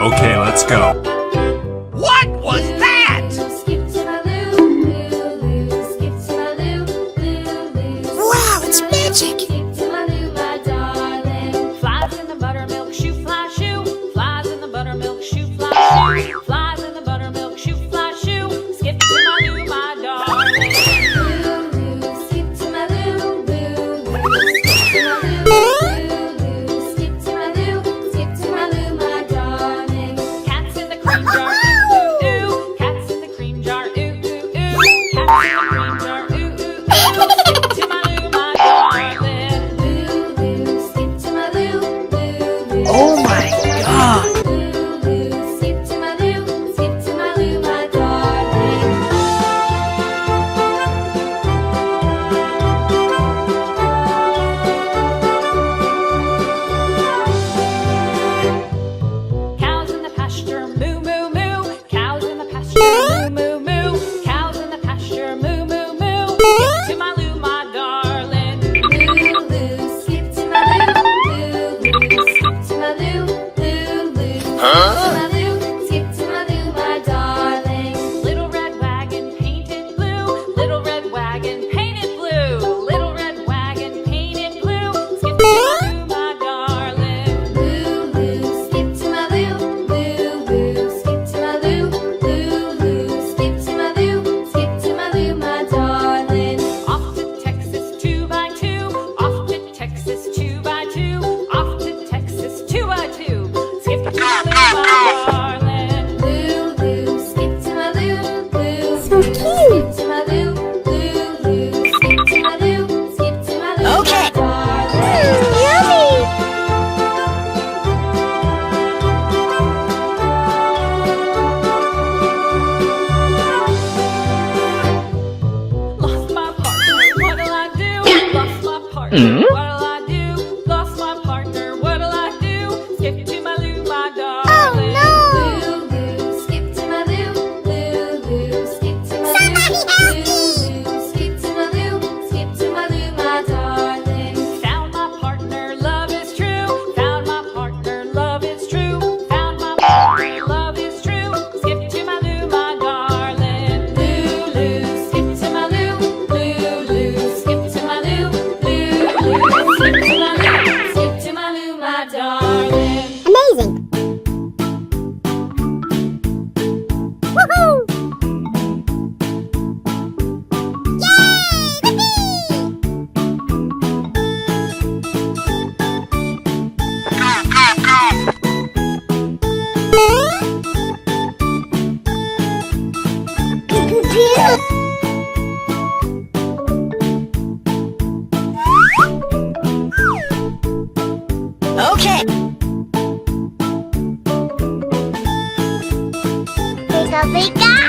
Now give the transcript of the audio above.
Okay, let's go. What was that? Wow, it's magic! Flies in the buttermilk shoe fly shoe. Flies in the buttermilk shoe fly shoe. Flies in the buttermilk shoe fly shoe. Skip to my loo, my darling. Skip to my loo, loo, loo. Skip to my loo, skip to my loo, my darling. Cats in the cream jar, ooh ooh ooh. Cats in the cream jar, ooh ooh ooh. Cats in the cream jar, ooh ooh ooh. Skip to my loo, my darling. Loo loo, skip to my loo, loo loo. Oh my god! Skip to my loo, skip to my loo, my darling. Cows in the pasture, moo moo moo. Cows in the pasture, moo moo moo. Cows in the pasture, moo moo moo. Skip to my loo, my darling. Loo loo, skip to my loo, loo loo. Skip to my loo, loo loo. Huh? Skip to my loo, my darling. Little red wagon painted blue. Little red wagon painted blue. Little red wagon painted blue. Skip to my loo, my darling. Loo loo, skip to my loo, loo loo. Skip to my loo, loo loo. Skip to my loo, skip to my loo, my darling. Off to Texas 2x2. Off to Texas 2x2. Off to Texas 2x2. Skip to my loo, my darling. Loo loo, skip to my loo, loo. So cute. Skip to my loo, loo loo. Skip to my loo, skip to my loo, Okay. my darling. Yummy! Lost my partner, what'll I do? Lost my partner, what'll I do? Lost my partner, what'll I do? Skip to my loo, my darling. no. Loo loo, skip to my loo, loo loo. Skip to my Somebody loo, loo loo. Skip to my loo, skip to my loo, my darling. Found my partner, love is true. Found my partner, love is true. Found my partner, love is true. Skip to my loo, my darling. Loo loo, skip to my loo, loo loo. Skip to my loo, loo loo. Skip to my loo, skip to my loo, my darling. Amazing! Woohoo! Yay! Okay. Here's a big guy.